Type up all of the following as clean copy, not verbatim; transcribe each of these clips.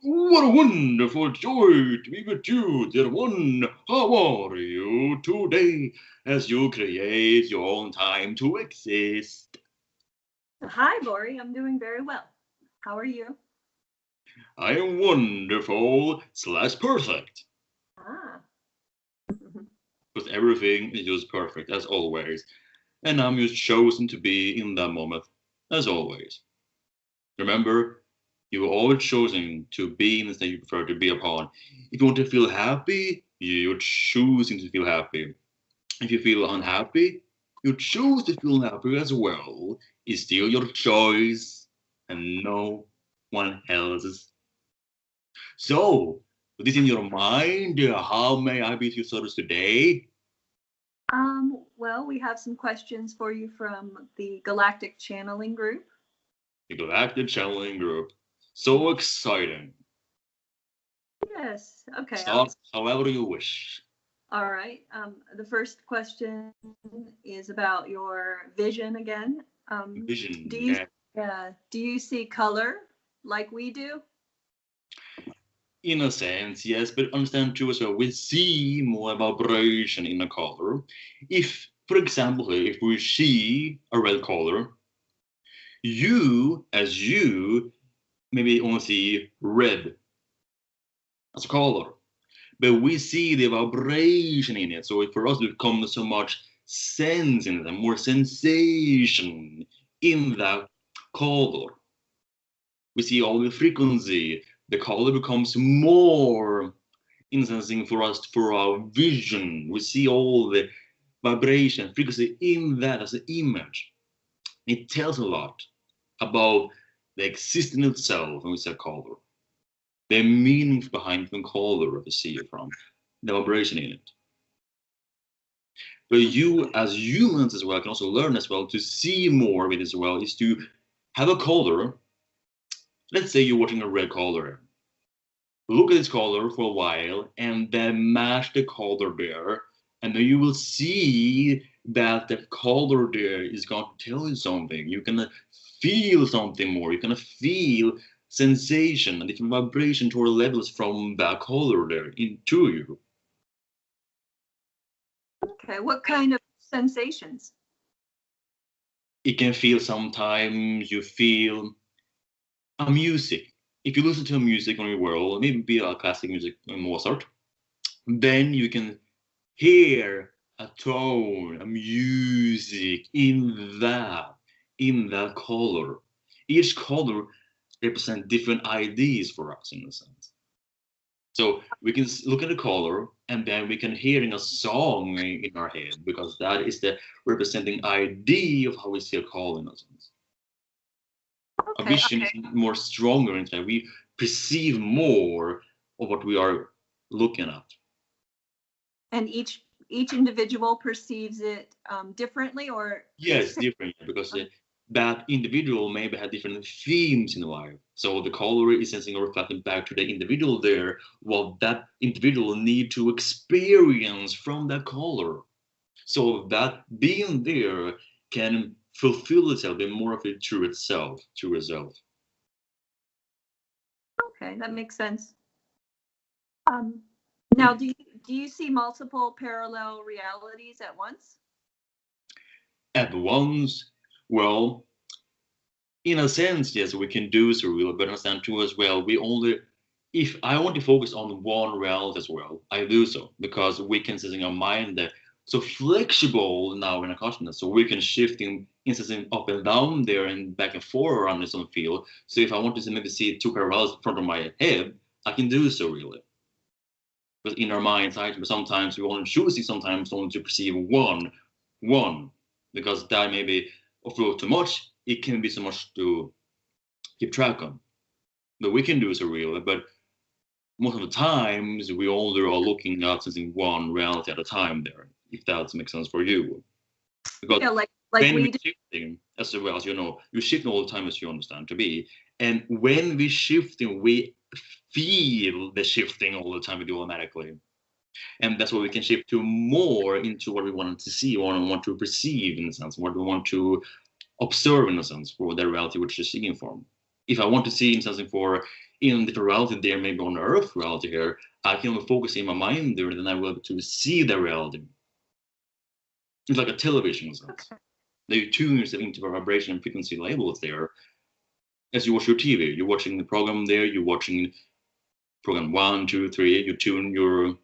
What a wonderful joy to be with you, dear one. How are you today as you create your own time to exist? Hi, Bori. I'm doing very well. How are you? I am wonderful / perfect. Ah. Because everything is just perfect, as always. And I'm just chosen to be in that moment, as always. Remember, you were always chosen to be in the state you prefer to be upon. If you want to feel happy, you're choosing to feel happy. If you feel unhappy, you choose to feel happy as well. It's still your choice and no one else's. So, with this in your mind, how may I be to your service today? Well, we have some questions for you from the Galactic Channeling Group. The Galactic Channeling Group. So exciting. Yes. Okay. Start however you wish. All right. The first question is about your vision again. Vision, Do you yeah. do you see color like we do? In a sense, yes, but understand too as well, we see more vibration in a color. If, for example, if we see a red color, you maybe only see red as a color, but we see the vibration in it. So for us, it becomes so much sense in it, and more sensation in that color. We see all the frequency. The color becomes more influencing for us for our vision. We see all the vibration, frequency in that as an image. It tells a lot about the existence itself when we say color, the meanings behind the color that we see it from, the vibration in it. But you, as humans as well, can also learn as well to see more of it as well, is to have a color. Let's say you're watching a red color. Look at this color for a while and then match the color there. And then you will see that the color there is going to tell you something. You're going to feel something more. You're going to feel sensation and different vibration toward levels from that color there into you. Okay. What kind of sensations? It can feel sometimes you feel a music. If you listen to a music on your world, maybe a classic music, Mozart, then you can hear a tone, a music in that color. Each color represents different ideas for us in a sense. So we can look at the color and then we can hearing a song in our head because that is the representing idea of how we see a color in a sense. A Okay. vision is more stronger in that we perceive more of what we are looking at. And each individual perceives it differently, or Yes, different because that individual maybe had different themes in life. So the color is sensing or reflecting back to the individual there, what that individual need to experience from that color. So that being there can fulfill itself in more of it through itself, through itself. Okay, that makes sense. Now, do you see multiple parallel realities at once? At once, well, in a sense, yes, we can do so real, but understand too as well. We only, if I want to focus on one reality as well, I do so because we can set our mind there so flexible now in a consciousness, so we can shift in instances up and down there and back and forth around this on field. So if I want to maybe see two parallels in front of my head, I can do so really. Because in our minds, sometimes we only choosing sometimes only to perceive one, because that maybe overload too much. It can be so much to keep track on. But we can do so really, but most of the times we only are looking at something one reality at a time there, if that makes sense for you. Because Yeah, like when we we're do. shifting, as well as you know, you're shifting all the time as you understand to be. And when we're shifting, we feel the shifting all the time we do automatically. And that's what we can shift to more into what we want to see, what we want to perceive in a sense, what we want to observe in a sense for the reality which you're seeking for. If I want to see something for in different reality there, maybe on Earth reality here, I can only focus in my mind there, and then I will be able to see the reality. It's like a television in a sense. They tune yourself into the vibration and frequency labels there. As you watch your TV, you're watching the program there, you're watching program 1, 2, 3, you tune your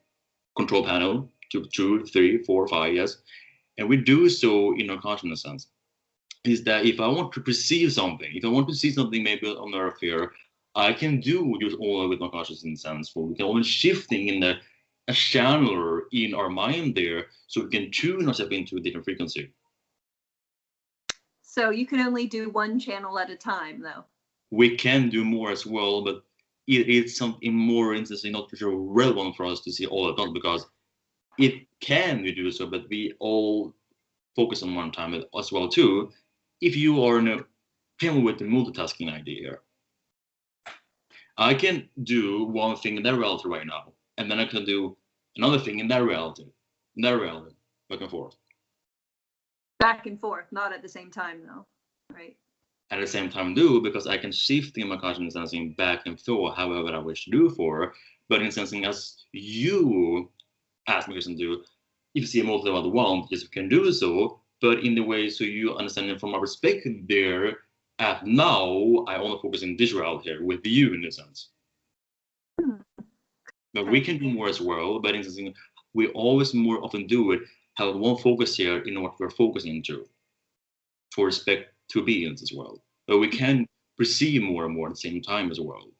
control panel to 2, 3, 4, 5, yes. And we do so in our consciousness sense. Is that if I want to perceive something, if I want to see something maybe on Earth here, I can do just all with my consciousness sense. For we can only shifting in a channel in our mind there, so we can tune ourselves into a different frequency. So you can only do one channel at a time, though. We can do more as well, but it's something more interesting, not really relevant for us to see all at once, because it can we do so, but we all focus on one time as well too. If you are in a family with the multitasking idea here, I can do one thing in that reality right now, and then I can do another thing in that reality, back and forth. Back and forth, not at the same time, though, right? At the same time, do because I can shift in my consciousness sensing back and forth, however I wish to do for. But in sensing as you ask me to do, if you see a multiple at once, yes, you can do so, but in the way so you understand it from my perspective there. At now, I only focus in this reality here with you in a sense. But we can do more as well, but in sensing, we always more often do it, have one focus here in what we're focusing into for respect to beings as well. But we can perceive more and more at the same time as well.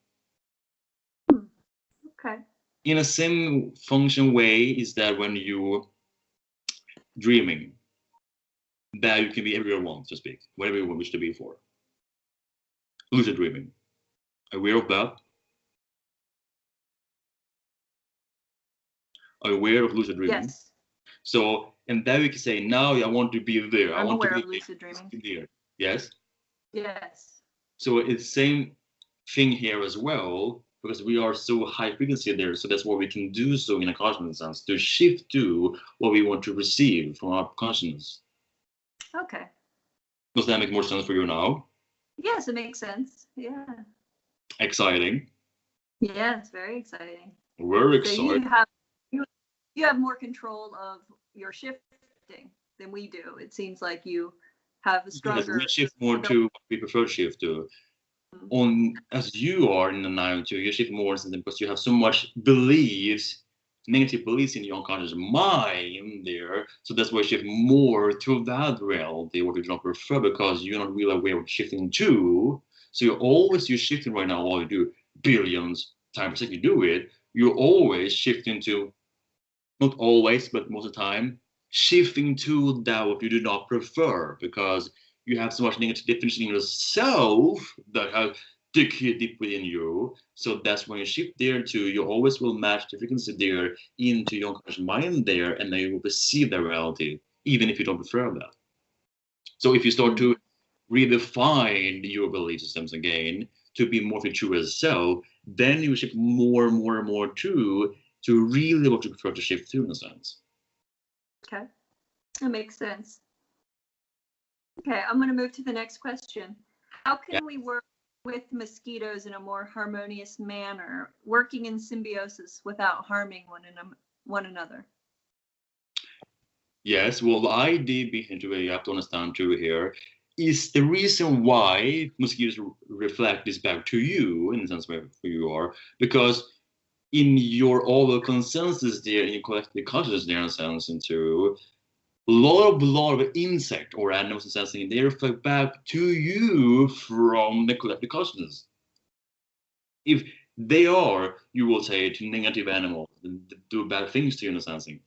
Okay. In a same function way is that when you dreaming, that you can be everywhere you want to speak, whatever you wish to be for. Lucid dreaming. Aware of that? Are you aware of lucid dreaming? Yes. So, and then we can say, now I want to be there. I'm I want aware to be of lucid dreaming. there. Yes? Yes. So it's the same thing here as well, because we are so high frequency there. So that's what we can do so in a consciousness sense, to shift to what we want to receive from our consciousness. Okay. Does that make more sense for you now? Yes, it makes sense. Yeah. Exciting. Yeah, it's very exciting. We're So excited. you have more control of your shifting than we do. It seems like you have a stronger. Yes, we shift more to what we prefer to shift to. On as you are in the now too, you shift more because you have so much beliefs, negative beliefs in your unconscious mind there. So that's why you shift more to that reality, what you don't prefer, because you're not really aware of shifting to. So you're shifting right now, all you do, billions times per second you do it, you're always shifting to, not always, but most of the time, shifting to that what you do not prefer, because you have so much negative definition in yourself that have decayed deep within you. So that's when you shift there to, you always will match the frequency there into your unconscious mind there, and then you will perceive the reality, even if you don't prefer that. So if you start to redefine your belief systems again to be more true as self, then you shift more and more and more to really what you prefer to shift through in a sense. Okay, that makes sense. Okay, I'm going to move to the next question. How can we work with mosquitoes in a more harmonious manner, working in symbiosis without harming one another? Yes, well, the idea behind it, you have to understand too here, is the reason why mosquitoes reflect this back to you, in the sense where you are, because in your overall consensus there, in your collective consciousness there, in a sense, into a lot of insect or animals and sensing, they reflect back to you from the collective consciousness. If they are, you will say, to negative animals, do bad things to you in a sensing,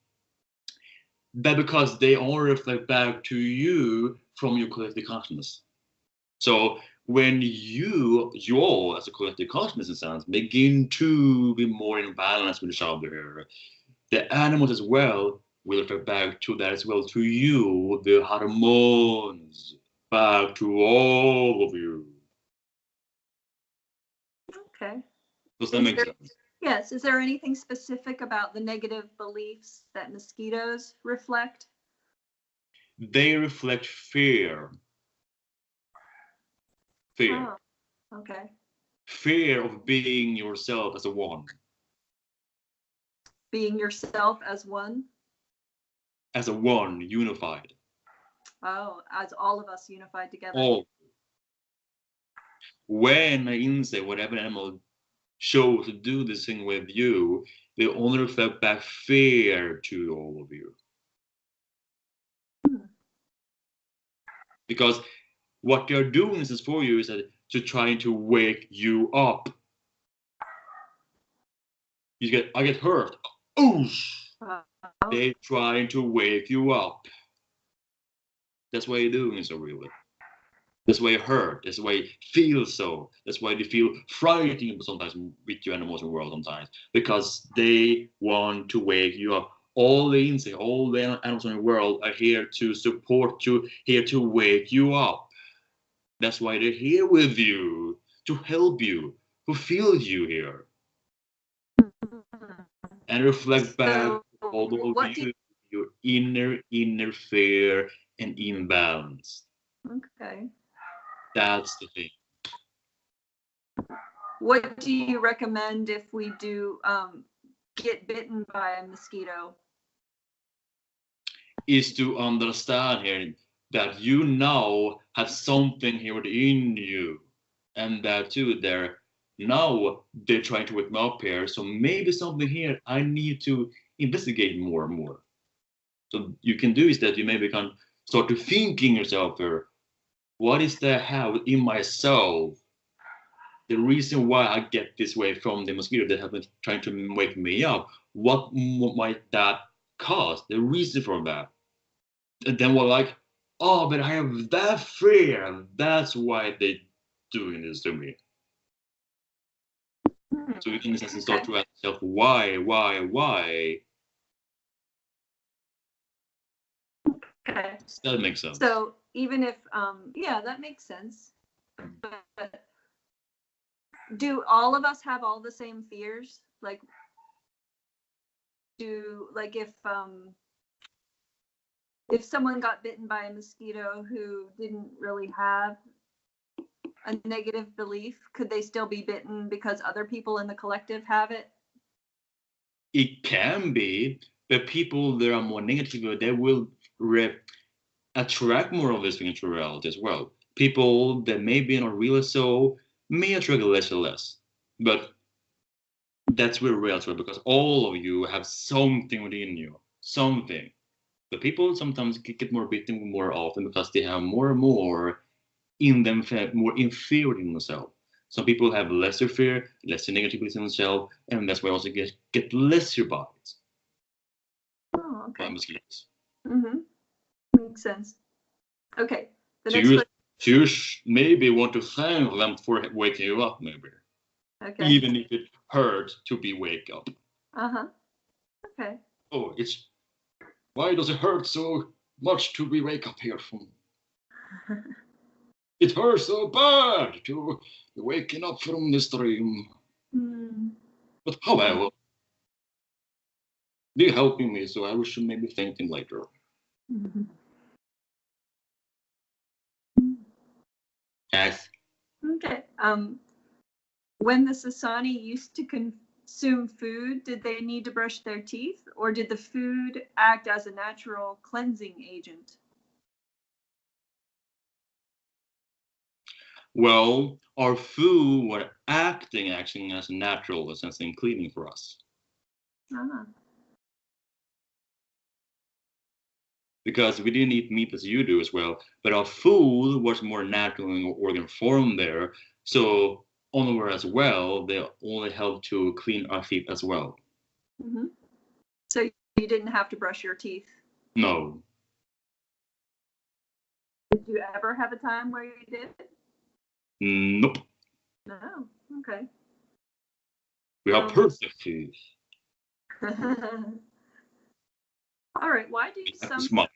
but because they all reflect back to you from your collective consciousness. So when you all as a collective consciousness in sense begin to be more in balance with each other, the animals as well will reflect back to that as well, to you, the harmonious, back to all of you. Okay. Does that make sense? Yes. Is there anything specific about the negative beliefs that mosquitoes reflect? They reflect fear. Fear. Oh, okay. fear of being yourself as a one. Being yourself as one? As a one, unified. Oh, as all of us unified together. All. When an insect, whatever animal, chose to do this thing with you, they only reflect back fear to all of you. Because what they're doing is for you is that to trying to wake you up. I get hurt. Oh, they're trying to wake you up. That's why you're doing it so really. That's why you hurt. That's why you feel so. That's why they feel frightened sometimes with your animals in the world sometimes. Because they want to wake you up. All the insects, all the animals in the world are here to support you, here to wake you up. That's why they're here with you, to help you, to feel you here. And reflect back all of you, your inner fear and imbalance. Okay. That's the thing. What do you recommend if we do get bitten by a mosquito? Is to understand here that you now have something here within you, and that too they're trying to wake me up here, so maybe something here I need to investigate more and more. So you can do is that you maybe can start to thinking yourself here, what is there I have in myself, the reason why I get this way from the mosquito that have been trying to wake me up, what might that cause, the reason for that. And then we're like, oh, but I have that fear, and that's why they're doing this to me. So you in a sense start to ask yourself, why? Okay. Does that make sense? So even if, yeah, that makes sense. But do all of us have all the same fears? Like if someone got bitten by a mosquito who didn't really have a negative belief, could they still be bitten because other people in the collective have it? It can be, but people that are more negative, they will attract more of this into reality as well. People that maybe not really so may attract less and less. But that's where reality, because all of you have something within you. Something. The people sometimes get more bitten more often because they have more and more in them, more in fear in themselves. Some people have lesser fear, lesser negativity in themselves, and that's why also get lesser bites. Oh, okay. By mosquitoes. Mm-hmm. Makes sense. Okay. You maybe want to thank them for waking you up, maybe. Okay. Even if it hurts to be wake up. Uh-huh. Okay. Oh, why does it hurt so much to be wake up here from? It hurts so bad to be waking up from this dream. But however, they're helping me, so I should maybe thank them later. Yes. Okay. When the Sassani used to consume food, did they need to brush their teeth, or did the food act as a natural cleansing agent? Well, our food were acting as a natural essence in cleaning for us. Because we didn't eat meat as you do as well, but our food was more natural in organ form there. So onward as well, they only help to clean our teeth as well. Mm-hmm. So you didn't have to brush your teeth? No. Did you ever have a time where you did? Nope. No. Okay. We are perfect teeth. All right. Why do some smile?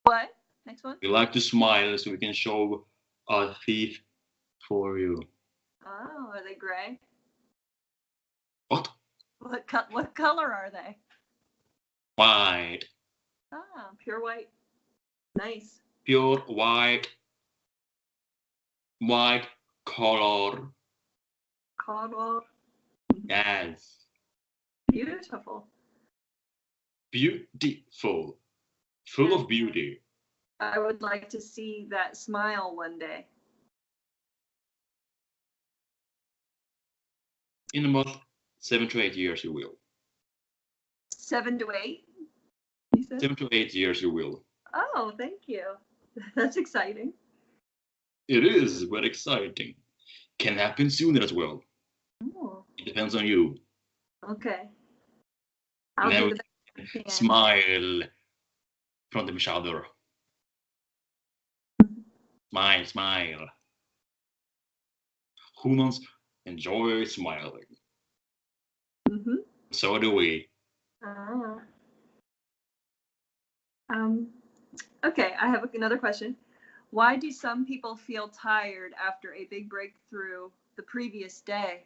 What? Next one. We like to smile so we can show our teeth for you. Oh, are they gray? What? What color are they? White. Ah, pure white. Nice. Pure white. White color. Color. Yes. Beautiful. Beautiful. Full of beauty. I would like to see that smile one day. In about 7 to 8 years, you will. 7 to 8, you said? 7 to 8 years, you will. Oh, thank you. That's exciting. It is very exciting. Can happen sooner as well. Oh, It depends on you. okay. I'll Now do the best I can. smile in front of each other. Smile, smile. Humans enjoy smiling. Mm-hmm. So do we. Okay, I have another question. Why do some people feel tired after a big breakthrough the previous day?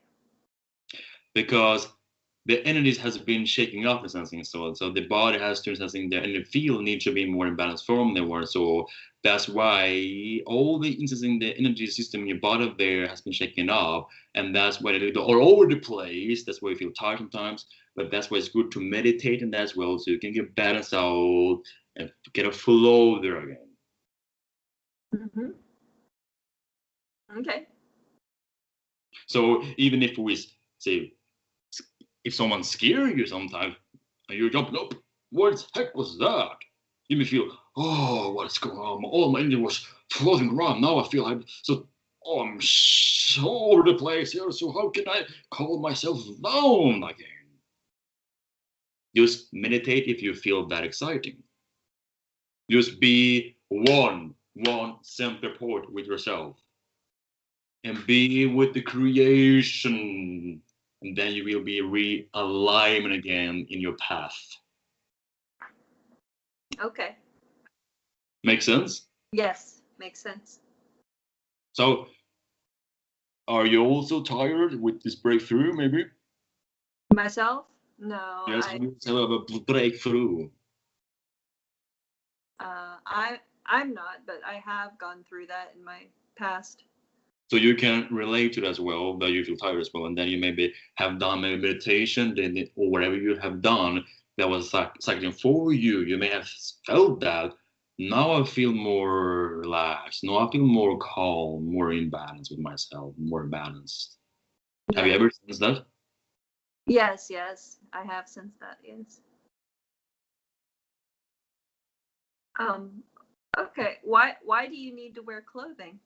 Because the energies has been shaking up or something, so the body has to something there, and the field needs to be more in balanced form than were. So that's why all the instances in the energy system in your body there has been shaken up, and that's why they're all over the place. That's why you feel tired sometimes, but that's why it's good to meditate in that as well, so you can get balanced out and get a flow there again. Mm-hmm. Okay. So even if we say, if someone scares you sometimes and you're jumping up, what the heck was that? You may feel, oh, what's going on? All my engine was floating around. Now I feel I'm so over the place here. So how can I calm myself down again? Just meditate if you feel that exciting. Just be one center point with yourself. And be with the creation. And then you will be realignment again in your path. Okay. Make sense? Yes, makes sense. So, are you also tired with this breakthrough, maybe? Myself? No, Yes, you have a breakthrough. I'm not, but I have gone through that in my past. So you can relate to that as well, that you feel tired as well, and then you maybe have done maybe meditation, then or whatever you have done that was cycling for you. You may have felt that. Now I feel more relaxed. Now I feel more calm, more in balance with myself, more balanced. Yeah. Have you ever sensed that? Yes, I have sensed that. Yes. Okay. Why do you need to wear clothing?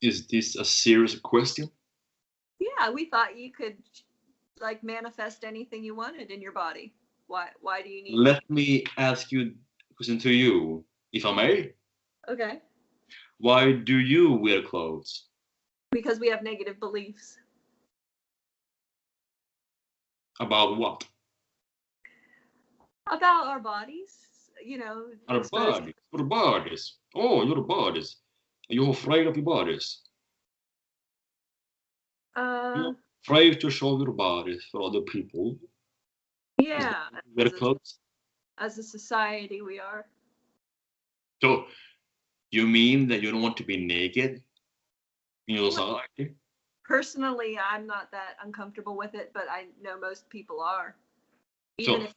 Is this a serious question? Yeah, we thought you could like manifest anything you wanted in your body. Why do you need? Let me ask you a question to you, if I may. Okay. Why do you wear clothes? Because we have negative beliefs. About what? About our bodies, you know, Our exposed. bodies. Your bodies. Oh, your bodies. You're afraid of your bodies. You're afraid to show your bodies for other people. Yeah. Wear clothes. As a society, we are. So, you mean that you don't want to be naked in your society? Personally, I'm not that uncomfortable with it, but I know most people are. Even if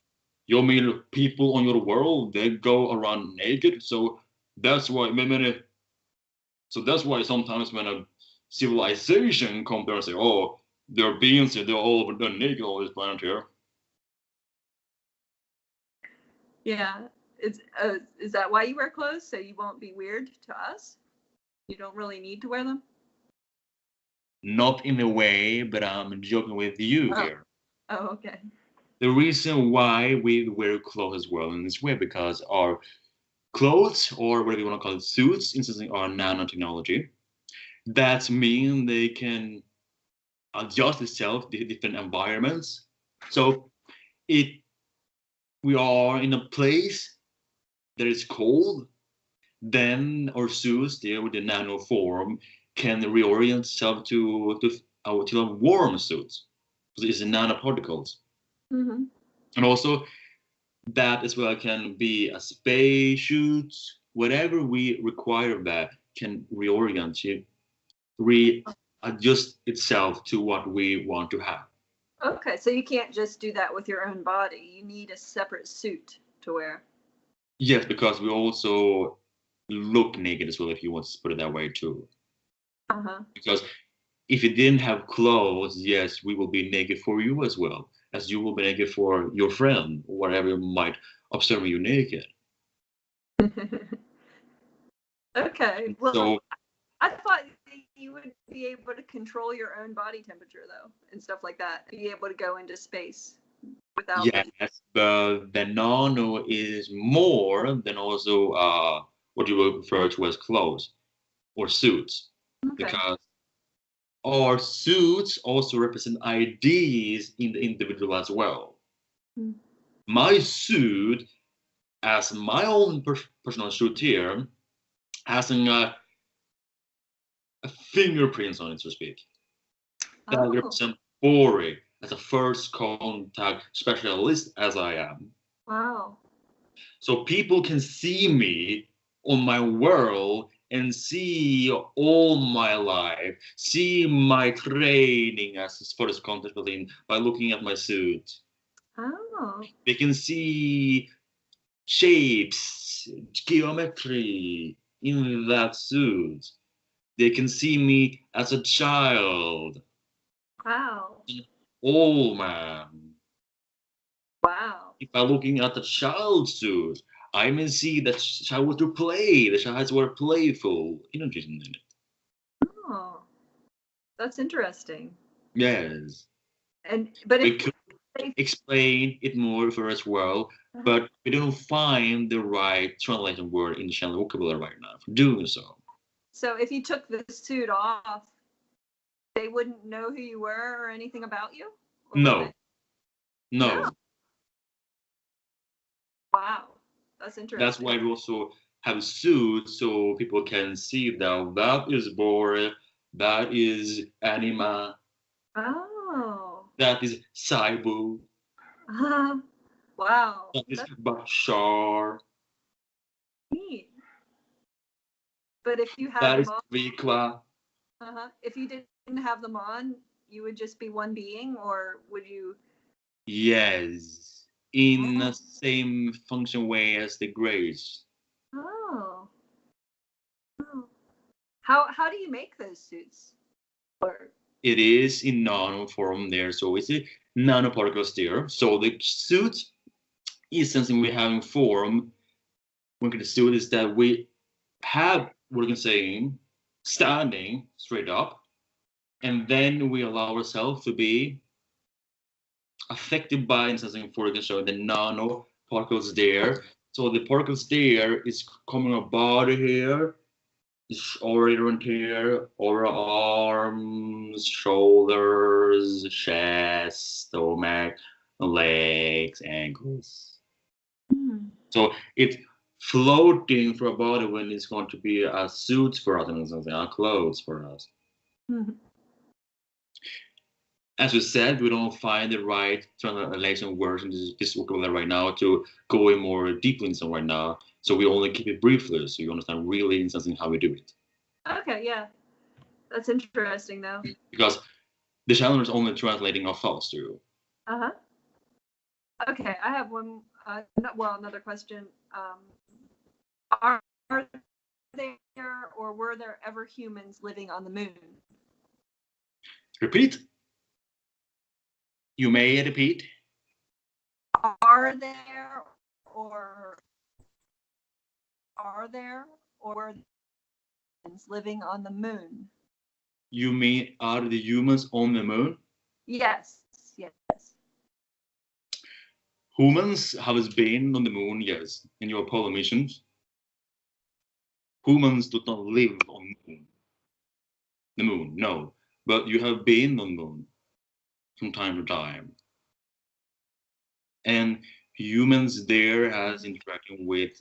you mean people on your world, they go around naked, so that's why sometimes when a civilization comes there and say, oh, there are beings here, they're all over, they're naked on this planet here. Yeah. Is that why you wear clothes? So you won't be weird to us? You don't really need to wear them? Not in a way, but I'm joking with you here. Oh, okay. The reason why we wear clothes as well in this way, because our clothes, or whatever you want to call it, suits, instance are nanotechnology. That means they can adjust itself to different environments. So we are in a place that is cold, then our suits there with the nano form can reorient itself to a warm suit. So it's nanoparticles. Mm-hmm. And also that as well can be a space suit, whatever we require of that can reorient you readjust itself to what we want to have. Okay, so you can't just do that with your own body. You need a separate suit to wear. Yes, because we also look naked as well, if you want to put it that way too. Because if you didn't have clothes, yes, we will be naked for you as well, as you will be naked for your friend, or whatever might observe you naked. Okay, well, So I thought you would be able to control your own body temperature, though, and stuff like that. Be able to go into space without. yes, but the nano is more than also what you will refer to as clothes or suits, Okay. because our suits also represent ideas in the individual as well. My suit, as my own personal suit here, has a fingerprints on it, so to speak. That represent Bori as a first contact specialist, as I am. Wow. So people can see me on my world and see all my life, see my training as first contact by looking at my suit. Oh. They can see shapes, geometry in that suit. They can see me as a child, Wow. an old man. Wow. If I'm looking at the child suit, I may see that child was to play. The child were playful energies in it. Oh, that's interesting. Yes. But We if could explain it more for as well, but we don't find the right translation word in the channel vocabulary right now for doing so. So if you took the suit off, they wouldn't know who you were or anything about you? Or No. No. Wow. That's interesting. That's why we also have suits so people can see that is Bori, that is Anima, Oh. that is Saibu, Wow. that is That's Bashar, neat. But if you had that them is on, Vikla. if you didn't have them on, you would just be one being, or would you? Yes, in the same function way as the grace. Oh. Oh. How do you make those suits? Or It is in nano form there, so it's a nanoparticles there. So the suit is something we have in form. When the suit is that we have what you can say standing straight up, and then we allow ourselves to be affected by something for you can show the nano particles there. So the particles there is coming our body here, already around here, over arms, shoulders, chest, stomach, legs, ankles. So it's floating for a body when it's going to be a suit for us and something, a clothes for us. As we said, we don't find the right translation words in this vocabulary right now to go in more deeply in some right now. So we only keep it briefly so you understand really in something how we do it. Okay, yeah. That's interesting though. Because the channel is only translating our thoughts to you. Okay, I have one. Another question. Are there or were there ever humans living on the moon? Repeat. You may repeat. Are there or were humans living on the moon? You mean are the humans on the moon? Yes. Yes. Humans have been on the moon, yes, in your Apollo missions. Humans do not live on the moon, no. But you have been on the moon from time to time. And humans there has interacting with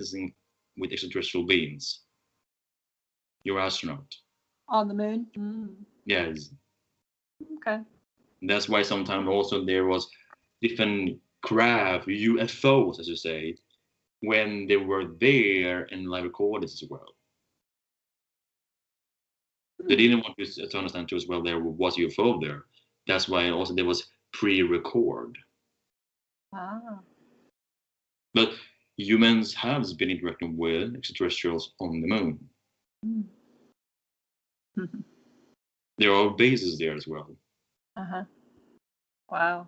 extraterrestrial beings. You're astronaut. On the moon? Yes. Okay. That's why sometimes also there was different craft, UFOs, as you say, when they were there and live recorded as well. They didn't want you to understand too as well there was UFO there. That's why also there was pre-record. Ah. But humans have been interacting with extraterrestrials on the moon. There are bases there as well. Uh-huh. Wow.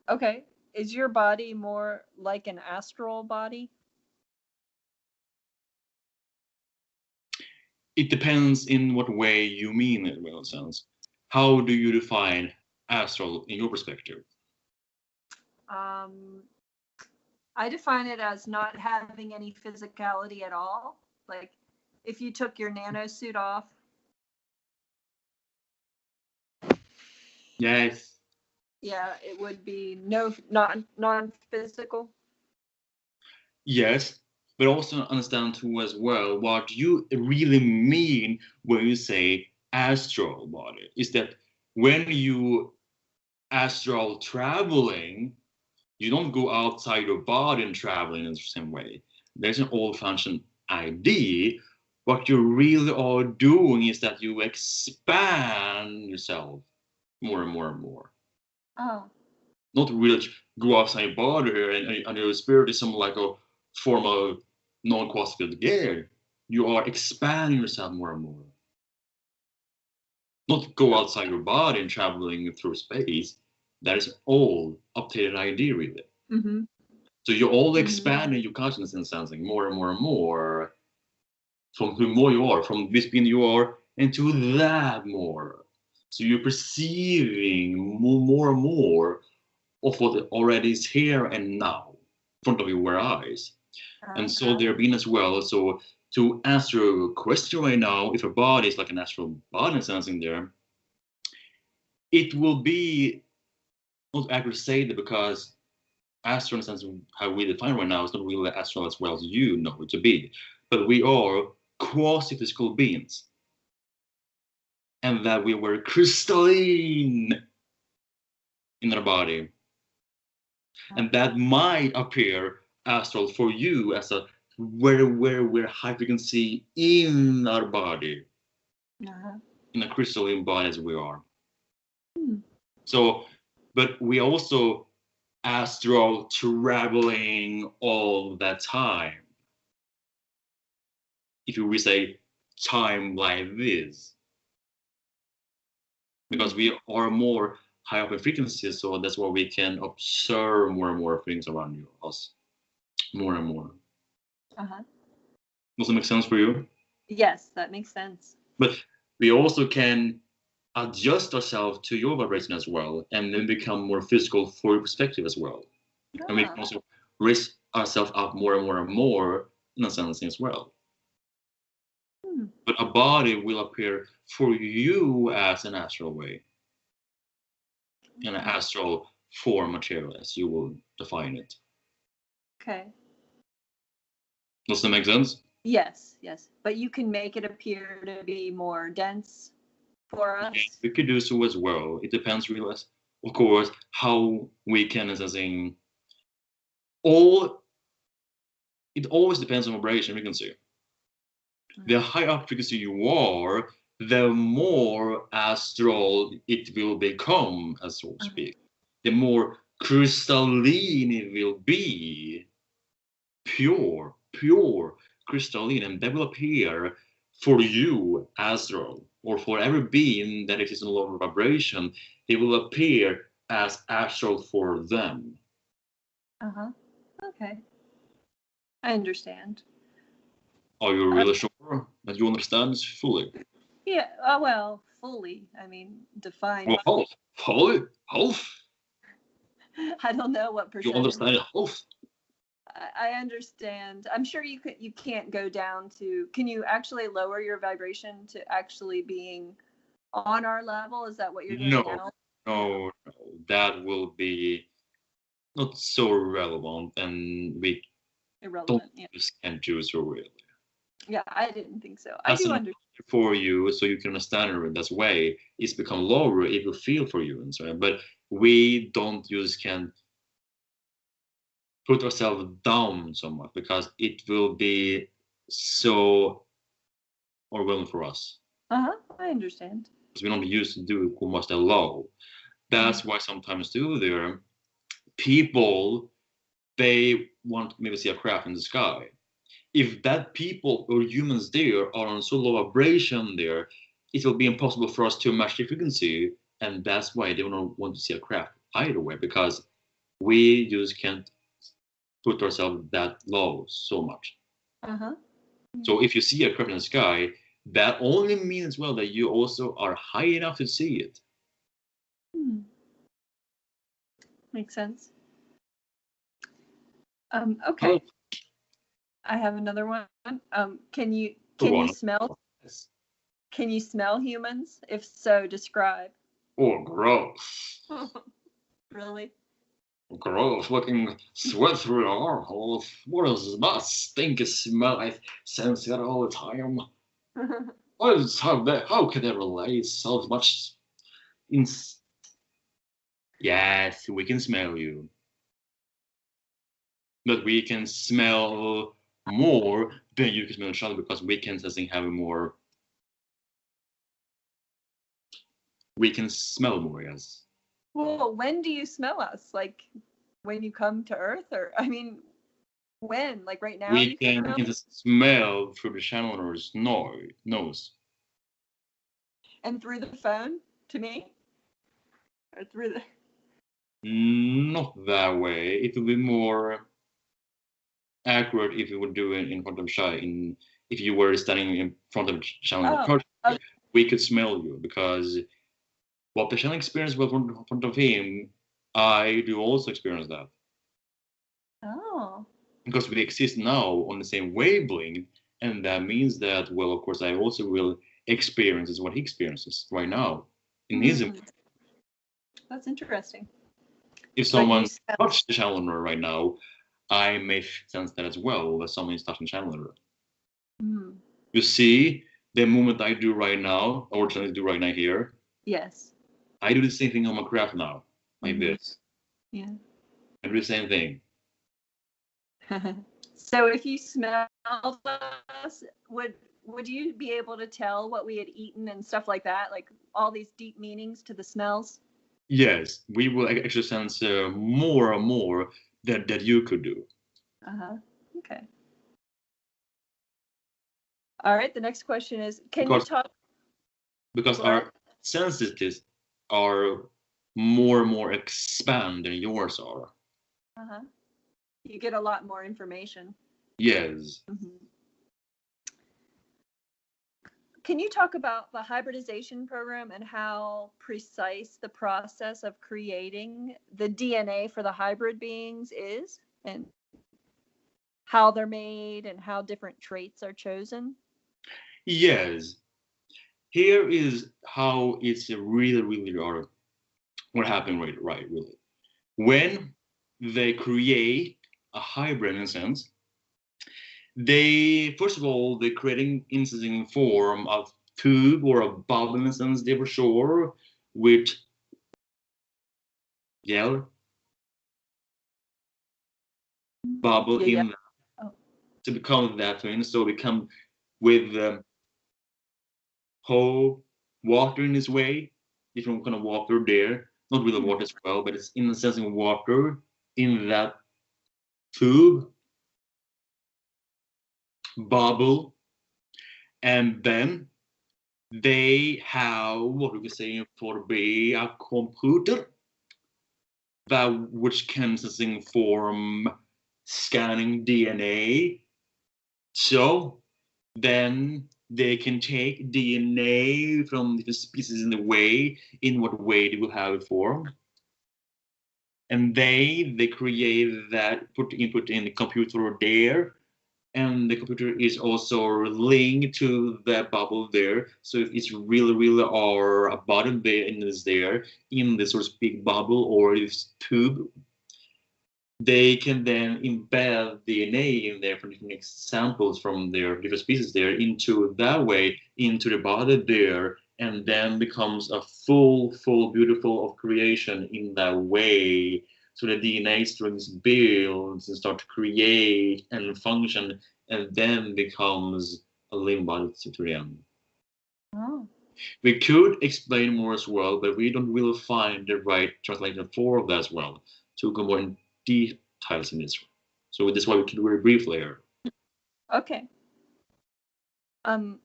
Okay. Is your body more like an astral body? It depends in what way you mean it, well, it sounds. How do you define astral in your perspective? I define it as not having any physicality at all. Like if you took your nano suit off. Yes. Yeah, it would be non-physical. Yes, but also understand too as well what you really mean when you say astral body. Is that when you astral traveling, you don't go outside your body and traveling in the same way. There's an old-fashioned idea. What you really are doing is that you expand yourself more and more and more. Oh. Not really go outside your body and your spirit is some like a form of non-quantified gear. You are expanding yourself more and more. Not go outside your body and traveling through space. That is all updated idea really. Mm-hmm. So you're all expanding your consciousness and sensing more and more and more from who more you are, from this being you are, into that more. So you're perceiving more and more of what already is here and now in front of your eyes. And so there have been as well. So to answer your question right now, if a body is like an astral body and sensing there, it will be not accurate to say that because astral in the sense of how we define right now is not really astral as well as you know it to be. But we are quasi-physical beings. And that we were crystalline in our body. And that might appear astral for you as a where we're high frequency in our body. In a crystalline body as we are. So, but we also astral traveling all the time. If you really say time like this. Because we are more high up in frequency, so that's why we can observe more and more things around us. More and more. Does that make sense for you? Yes, that makes sense. But we also can adjust ourselves to your vibration as well, and then become more physical for your perspective as well. And we can also raise ourselves up more and more and more in a sense as well. But a body will appear for you as an astral way. In an astral form material, as you will define it. Okay. Does that make sense? Yes, yes. But you can make it appear to be more dense for us. Yes, we could do so as well. It depends really, of course, how we can, as in, it always depends on vibration frequency. The higher up frequency you are, the more astral it will become, as so to speak. The more crystalline it will be. Pure crystalline, and that will appear for you astral, or for every being that is in a lower vibration, it will appear as astral for them. Okay. I understand. Are you really sure that you understand this fully? Yeah, well, fully. I mean, define. Well, half. I don't know what percentage. You understand half? I understand. I'm sure you can't go down to. Can you actually lower your vibration to actually being on our level? Is that what you're doing now? No. That will be not so relevant, and we can't do so really. Yeah, I didn't think so. I do understand. For you, so you can understand it in that way, it's become lower. It will feel for you and so on. But we don't can put ourselves down so much because it will be so overwhelming for us. I understand. Because we're not used to do what they love. That's why sometimes there people, they want maybe see a craft in the sky. If that people or humans there are on so low vibration there, it will be impossible for us to match the frequency, and that's why they don't want to see a craft either way, because we just can't put ourselves that low so much. So if you see a craft in the sky, that only means well that you also are high enough to see it. Makes sense. Okay. I have another one. Can you smell? Yes. Can you smell humans? If so, describe. Oh, gross. Really? Gross, looking sweat through your armholes. What is that stinky smell? I sense it all the time. What is how can they relate so much? Yes, we can smell you. But we can smell more than you can smell each other, because we can have more. We can smell more, yes. Well, when do you smell us? Like when you come to Earth, or I mean, when? Like right now? We can smell through the channeler's nose. And through the phone to me? Or through the... Not that way. It would be more accurate if you would do it in front of if you were standing in front of channeling. We could smell you, because what the channeling experience was in front of him, I do also experience that. Oh. Because we exist now on the same wavelength, and that means that, well, of course, I also will experience what he experiences right now in his. That's interesting. If someone touched the channeler right now, I may sense that as well, that someone is touching channeler. You see the movement I do right now, or trying to do right now here? Yes. I do the same thing on my craft now, like this. Yeah. I do the same thing. So if you smelled us, would you be able to tell what we had eaten and stuff like that? Like all these deep meanings to the smells? Yes, we will actually sense more and more that you could do. Okay. All right. The next question is, you talk? Because our sensitivity are more and more expand than yours are. You get a lot more information. Yes. Can you talk about the hybridization program and how precise the process of creating the DNA for the hybrid beings is, and how they're made and how different traits are chosen? Yes. Here is how it's really what happened right really. When they create a hybrid, in a sense, they first of all they're creating instances in form of tube or a bubble, in a sense, they were sure, with bubble in that to become that thing. So we come with whole water in this way, different kind of water there, not really water as well, but it's in the sense of water in that tube bubble, and then they have what we can say for be a computer that which can form scanning DNA. So then they can take DNA from different species in what way they will have it formed. And they create that, input in the computer there, and the computer is also linked to the bubble there. So it's really our a bottom bit is there in this sort of big bubble or this tube. They can then embed DNA in there from different examples from their different species there into that way into the body there, and then becomes a full beautiful of creation in that way. So the DNA strings builds and start to create and function, and then becomes a living body to the end. Oh. We could explain more as well, but we don't really find the right translation for that as well to go more in details in this. So that's why we can very briefly here. Okay. All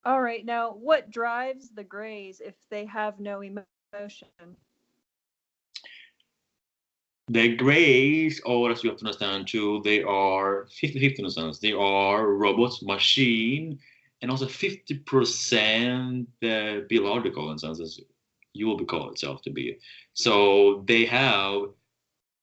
right. Now, what drives the Greys if they have no emotion? The Greys, or as you have to understand too, they are 50-50 in a sense. They are robots, machine, and also 50% biological in a sense, as you will be called itself to be. So they have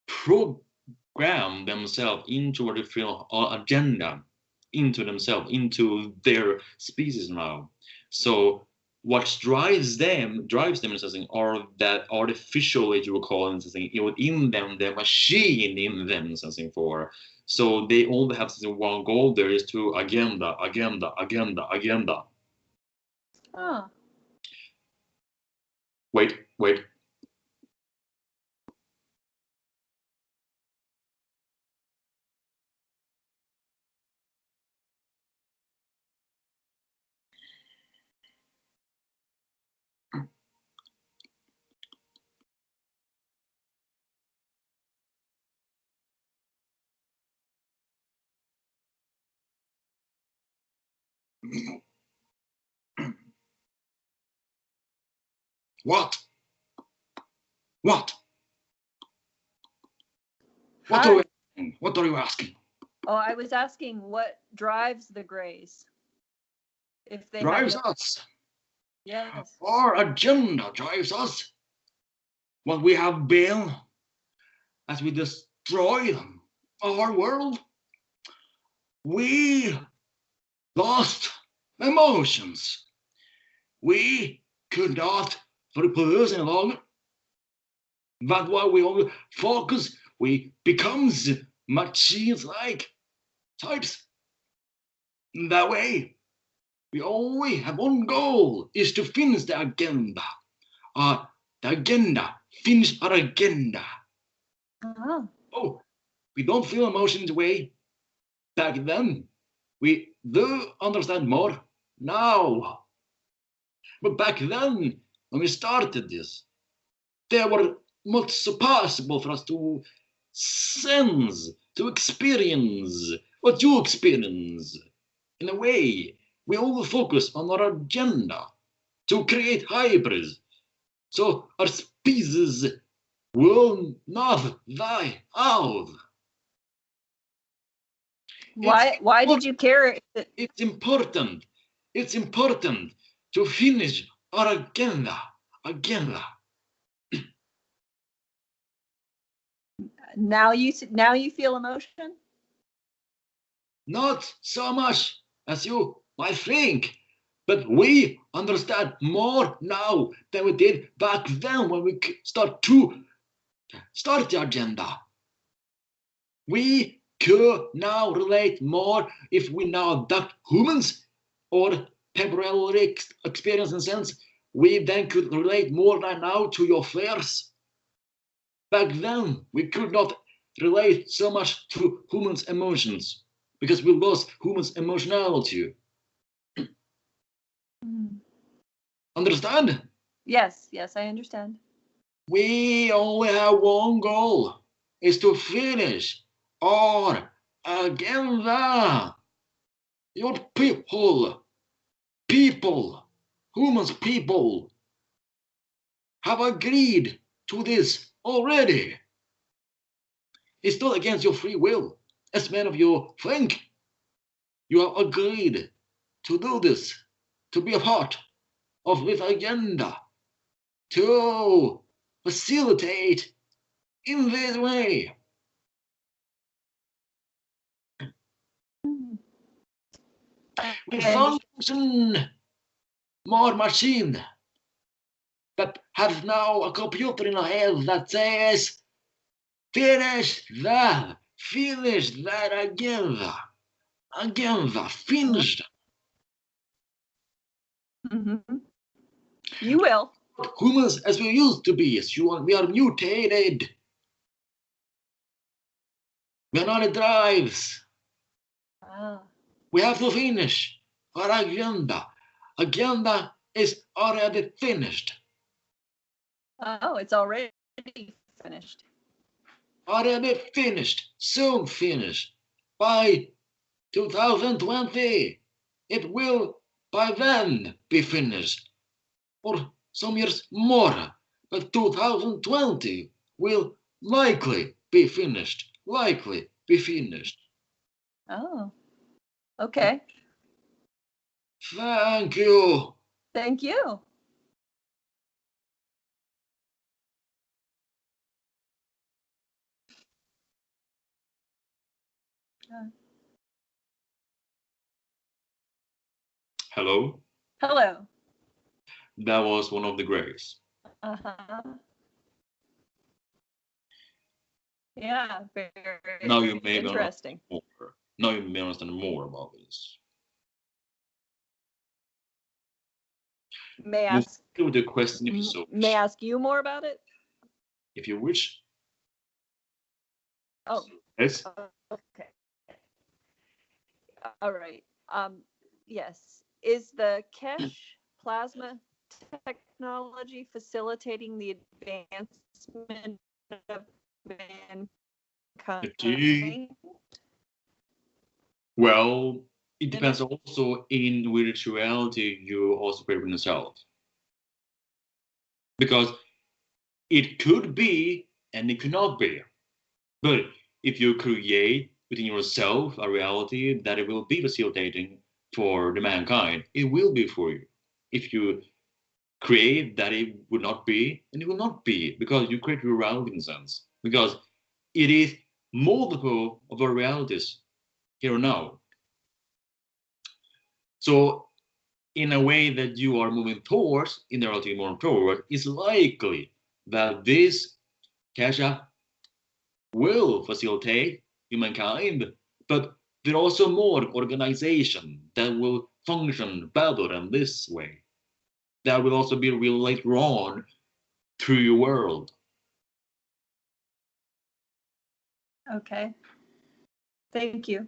programmed themselves into a different agenda, into themselves, into their species now. So what drives them in something, are that artificial, as you will call it, something in them, the machine in them, something for. So they only have something one goal. There is to agenda. Oh. Wait. What? What Hi. What are you asking? Oh, I was asking what drives the Greys if they Drives have no... us. Yes. Our agenda drives us. What we have been as we destroy our world. We lost emotions. We could not reproduce any longer. That's why we only focus. We becomes machines-like types. That way, we only have one goal: is to finish the agenda. The agenda. Finish our agenda. Oh, we don't feel emotions way. Back then, we do understand more now. But back then, when we started this, there were not so possible for us to sense, to experience what you experience. In a way, we all focus on our agenda to create hybrids, so our species will not die out. Why did you care? It's important. It's important to finish our agenda. Now you feel emotion? Not so much as you might think, but we understand more now than we did back then when we start the agenda. We could now relate more if we now adopt humans or temporarily experience in sense. We then could relate more than now to your fears. Back then, we could not relate so much to humans' emotions because we lost humans' emotionality. Understand? Yes, I understand. We only have one goal, is to finish our agenda. Your humans people have agreed to this already. It's not against your free will, as many of you think. You have agreed to do this, to be a part of this agenda, to facilitate in this way. We function more machine that has now a computer in our head that says, finish that agenda, finished. You will. Humans as we used to be, we are mutated. We are not the drives. We have to finish our agenda. Agenda is already finished. Oh, it's already finished. Already finished. Soon finished. By 2020. It will by then be finished. Or some years more. But 2020 will likely be finished. Likely be finished. Oh, okay. Thank you. Thank you. Hello. Hello. That was one of the greys. Uh-huh. Yeah, very Now you may interesting. more. Now you may understand more about this. May I Move ask to the question if you so may I ask you more about it? If you wish. Oh. Yes. Okay. All right. Yes. Is the Kesh plasma technology facilitating the advancement of mankind? Well, it depends also in which reality you also create within yourself. Because it could be and it could not be. But if you create within yourself a reality that it will be facilitating for the mankind, it will be for you. If you create that it would not be, and it will not be, because you create your reality in a sense. Because it is multiple of our realities here and now. So in a way that you are moving towards, in the reality more toward, it's likely that this Kasha will facilitate humankind, but there are also more organization that will function better than this way. That will also be real later on through your world. Okay. Thank you.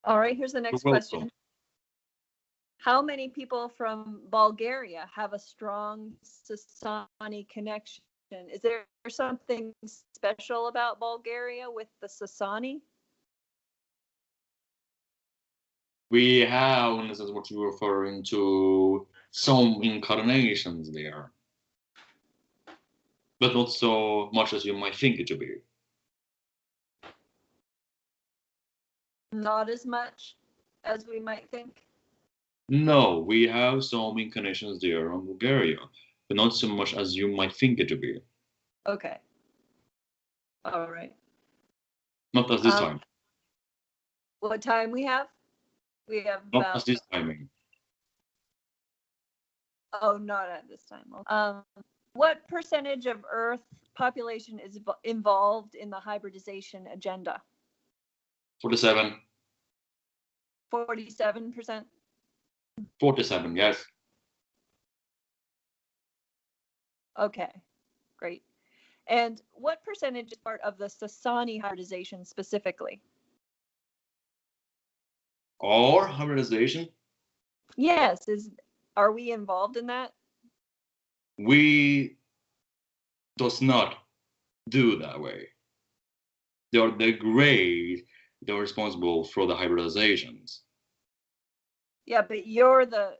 All right, here's the next You're question. welcome. How many people from Bulgaria have a strong Sassani connection? Is there something special about Bulgaria with the Sassani? We have, and this is what you're referring to, some incarnations there, but not so much as you might think it to be. Not as much as we might think. No, we have some incarnations there on Bulgaria, but not so much as you might think it to be. Okay. All right. Not as this time. What time we have? We have Not about. as this timing. Oh, not at this time. What percentage of Earth population is involved in the hybridization agenda? 47. 47%. 47, yes. Okay, great. And what percentage is part of the Sassani hybridization specifically? Or hybridization? Yes, are we involved in that? We does not do that way. They are the greys that are responsible for the hybridizations. Yeah, but you're the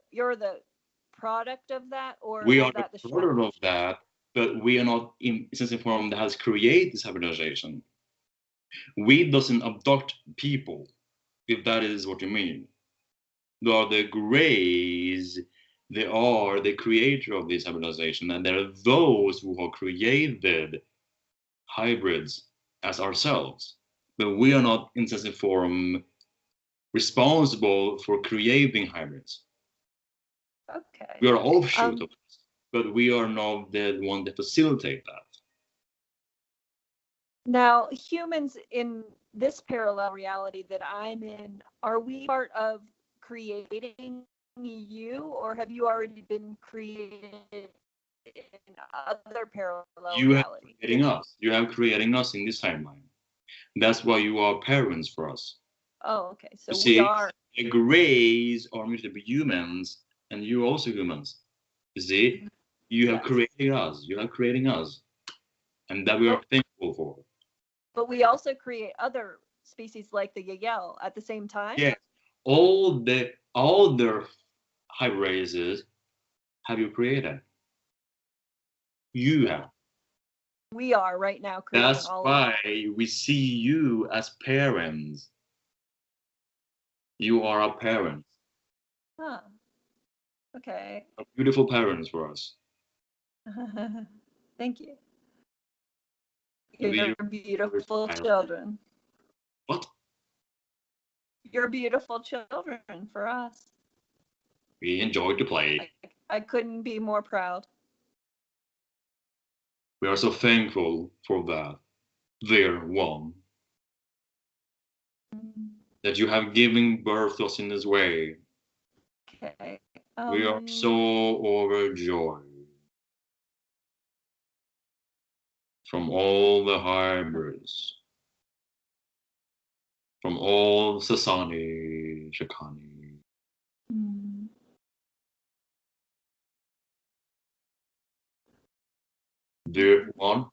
product of that, or We is are that the the product of that, but we are not in sense in form that has created this hybridization. We doesn't abduct people, if that is what you mean. They are the greys. They are the creator of this hybridization, and there are those who have created hybrids as ourselves. But we are not in sense in form responsible for creating hybrids. Okay. We are offshoot of this, but we are not the one that facilitate that. Now, humans in this parallel reality that I'm in, are we part of creating you, or have you already been created in other parallel You have reality? creating us. You have creating us in this timeline. That's why you are parents for us. Oh, okay. So You we see, are. the grays are meant to be humans, and you're also humans. You see, you have Yes. created us. You are creating us, and that we are thankful for. But we also create other species like the Yael at the same time. Yes, all the other hybrid races have you created. You have. We are right now creating That's all of why we see you as parents. You are our parents. Huh. Okay. Beautiful parents for us. Thank you. You're You're beautiful children. What? You're beautiful children for us. We enjoy to play. I couldn't be more proud. We are so thankful for that, dear one, that you have given birth to us in this way. Okay. We are so overjoyed. From all the hybrids, from all Sassani, Shakani. Dear one.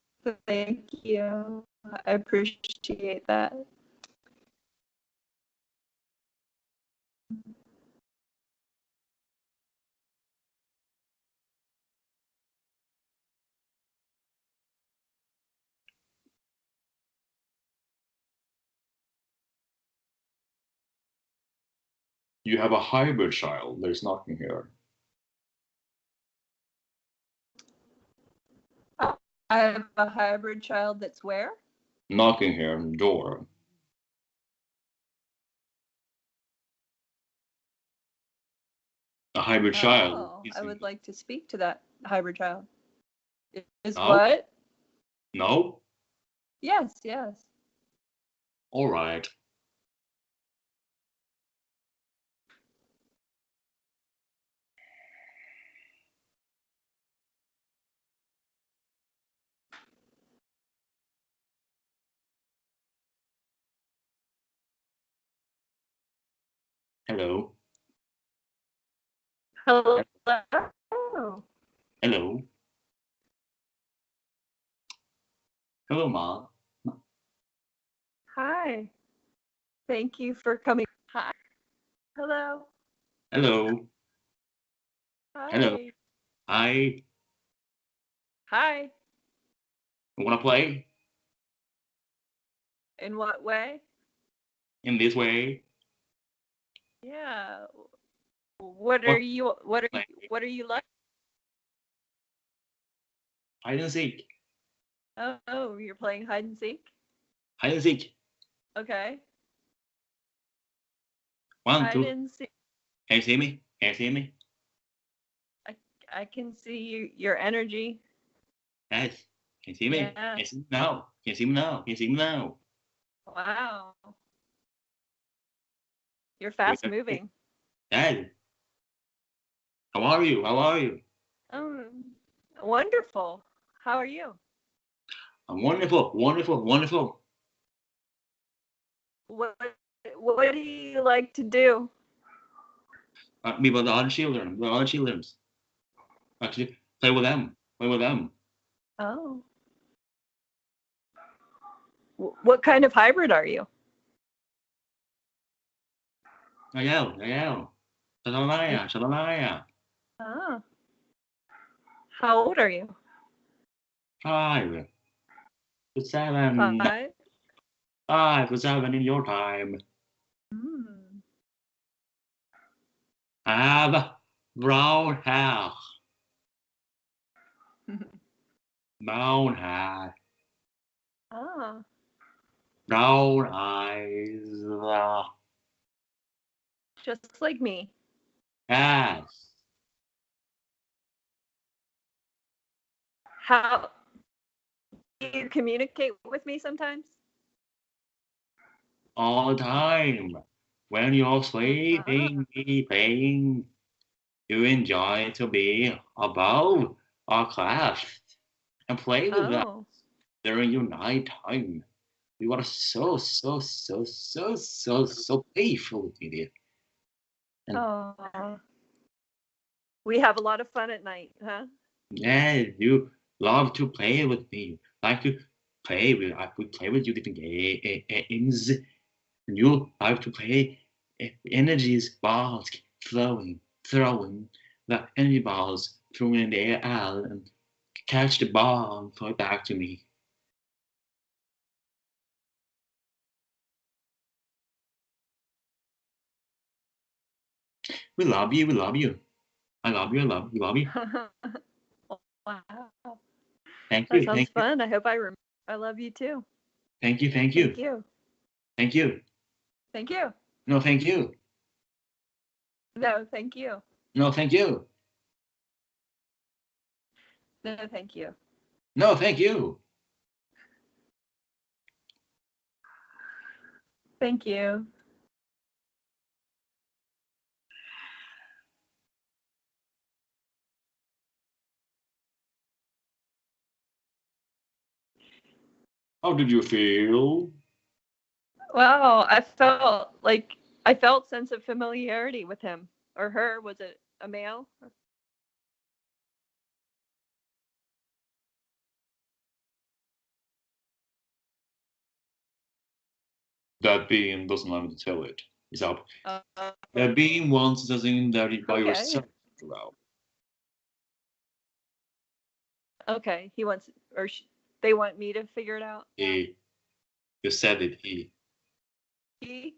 Thank you. I appreciate that. You have a hybrid child that is knocking here. I have a hybrid child that's where? Knocking here on the door. A hybrid child. I would like to speak to that hybrid child. Is No? what? No? Yes, yes. All right. Hello. Hello. Hello. Hello, Ma. Hi. Thank you for coming. Hi. Hello. Hello. Hi. Hello. Hi. Hi. Wanna play? In what way? In this way? Yeah. What are you like? Hide and seek. Oh, you're playing hide and seek? Hide and seek. Okay. One, Hide two. and seek. Can you see me? Can you see me? I can see your energy. Yes. Can you see me? Yeah. Can you see me now? Can you see me now? Can you see me now? Wow. You're fast moving. Dad. How are you? How are you? Wonderful. How are you? I'm wonderful, wonderful, wonderful. What do you like to do? Me with the other children, the other children. Actually, play with them. Play with them. Oh. What kind of hybrid are you? Ayaw. Shalalaya. Ah. How old are you? 5 to 7. 5. 5 to 7 in your time. I have brown hair. Brown hair. Ah. Brown eyes. Just like me. Yes. How do you communicate with me sometimes? All the time. When you're sleeping, you enjoy to be above our class and play with us during your night time. You are so playful with me, dear. And Oh, we have a lot of fun at night, huh? yeah, you love to play with me. Like to play with, I would play with you different games. And you like to play energies balls throwing the energy balls thrown in the air and catch the ball and throw it back to me. We love you. We love you. I love you. I love you. Love you. Wow, Thank that you. sounds Thank you. fun. I hope I remember. I love you too. Thank you. Thank Thank you. you. Thank you. Thank you. No, thank you. No, thank you. No, thank you. No, thank you. No, thank you. Thank you. How did you feel? Wow, I felt sense of familiarity with him or her. Was it a male? That being doesn't want me to tell it. It's up. Uh, That being wants something that you by okay. yourself. Well, Okay. He wants, they want me to figure it out. he. You said it. He. He?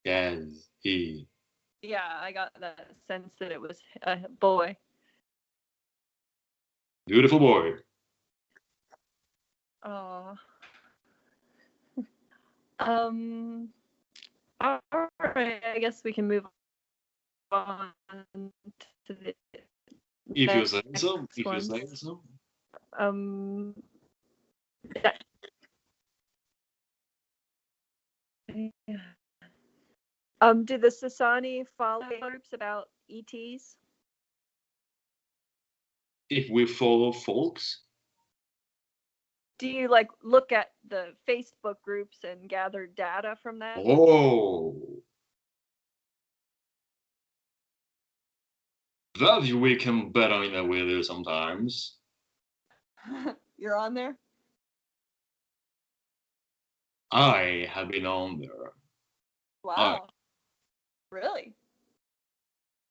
Yes. He. Yeah, I got that sense that it was a boy. Beautiful boy. Oh. All right. I guess we can move on to the If you next say so. If you one. say so. Um. Do the Sassani follow groups about ETs? If we follow folks. Do you like look at the Facebook groups and gather data from that? Oh. That we can bet on that way there sometimes. You're on there? I have been on there. Wow. Really?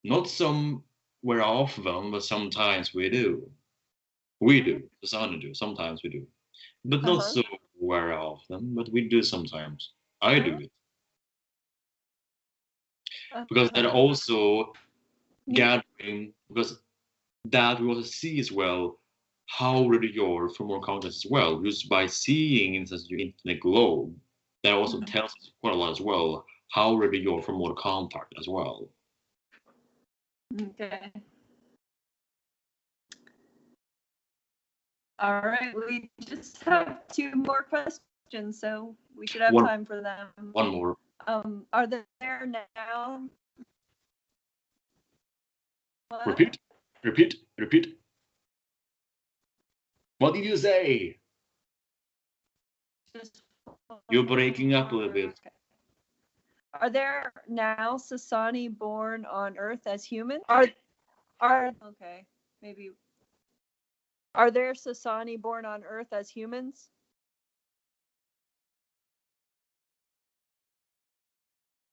Not somewhere often, but sometimes we do. We do. The Sassani do. Sometimes we do. But not so very often, but we do sometimes. I do it. Because that also gathering, because that we also see as well how ready you're for more content as well. Just by seeing instance your internet globe, that also tells us quite a lot as well how ready you're for more contact as well. Okay. All right. We just have 2 more questions, so we should have time for them. One more. Are they there now? What? Repeat. What did you say? You're breaking up a little bit. Are there now Sassani born on Earth as humans? Are okay, maybe. Are there Sassani born on Earth as humans?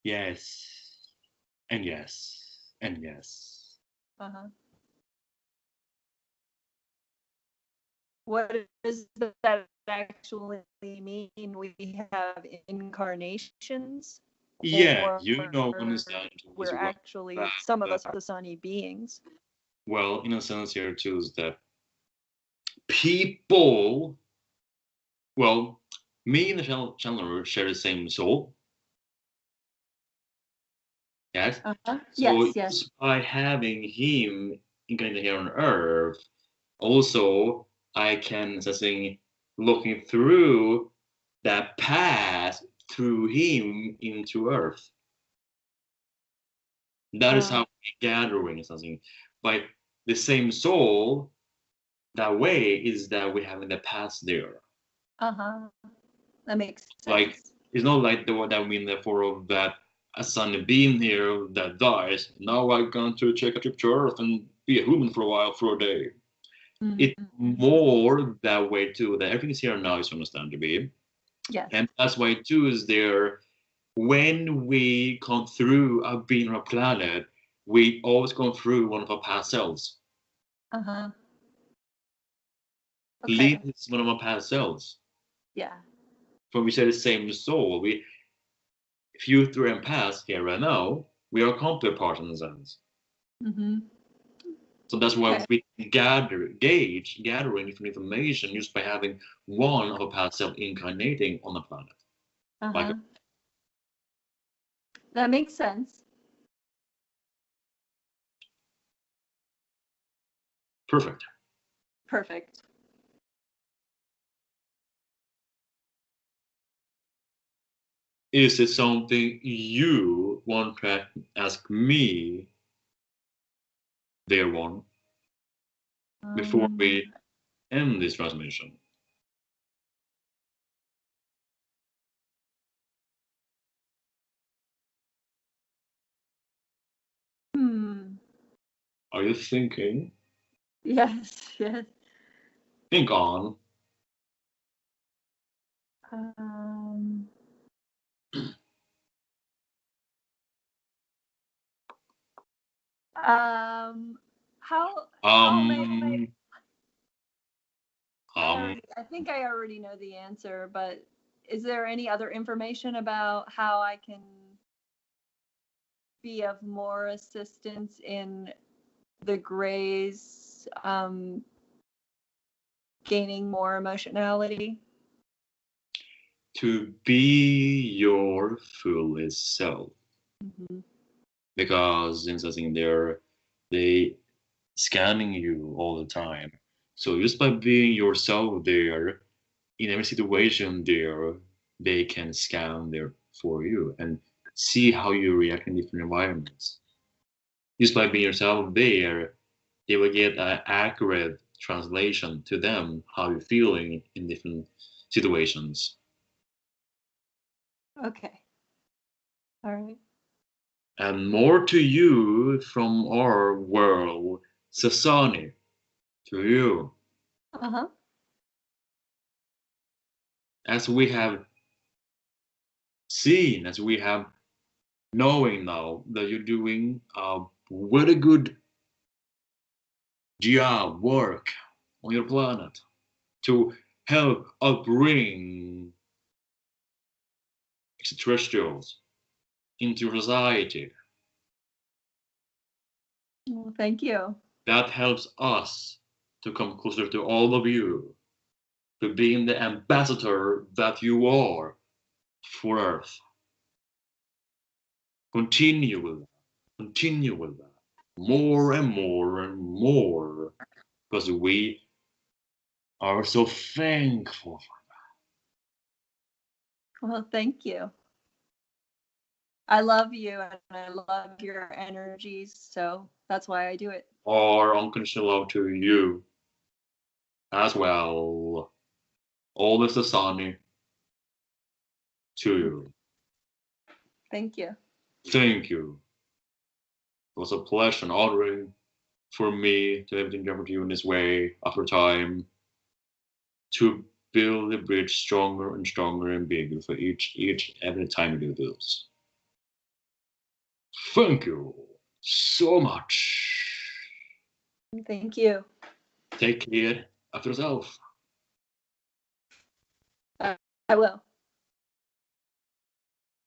Yes. And yes. And yes. Uh-huh. What does that actually mean? We have incarnations? Yeah, you know, understand we're as well. actually, some of us are Sassani beings. Well, in a sense here too is that people, well, me and the channeler share the same soul. Yes. So Yes. just by having him incarnated here on Earth, also I can say looking through that path through him into Earth. That is how we're gathering something. By the same soul, that way is that we have in the past there. Uh-huh. That makes sense. Like, it's not like the one that we therefore of that a sunny being here that dies. Now I'm going to take a trip to Earth and be a human for a while, for a day. It's more that way too, that everything is here now is understand to be. Yes. And that's why too is there, when we come through a being on a planet, we always go through one of our past selves. Okay. Lead is one of our past selves. Yeah. When we say the same soul, future and past here right now, we are counterparts in a sense. So that's why we gathering different information just by having one of a past self incarnating on the planet. Like, that makes sense. Perfect. Is it something you want to ask me, dear one, before we end this transmission? Are you thinking? Yes. Think on. I think I already know the answer, but is there any other information about how I can be of more assistance in the Greys gaining more emotionality? To be your fullest self. Because since I think they scanning you all the time. So just by being yourself there, in every situation there, they can scan there for you and see how you react in different environments. Just by being yourself there, they will get an accurate translation to them how you're feeling in different situations. Okay. All right. And more to you from our world, Sassani, to you. As we have seen, as we have knowing now that you're doing a very good job, work on your planet to help upbring extraterrestrials into society. Well, thank you. That helps us to come closer to all of you, to being the ambassador that you are for Earth. Continue with that. Continue with that. More and more and more. Because we are so thankful for that. Well, thank you. I love you and I love your energies, so that's why I do it. Our unconditional love to you as well. All the Sassani to you. Thank you. Thank you. It was a pleasure and honor for me to have been to you in this way after time, to build the bridge stronger and stronger and bigger for each every time we do this. Thank you so much. Thank you. Take care of yourself. I will.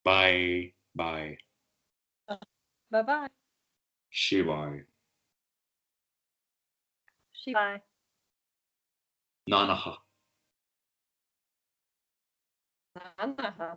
Bye. Bye. Bye-bye. Shibai. Shibai. Nanaha. Nanaha.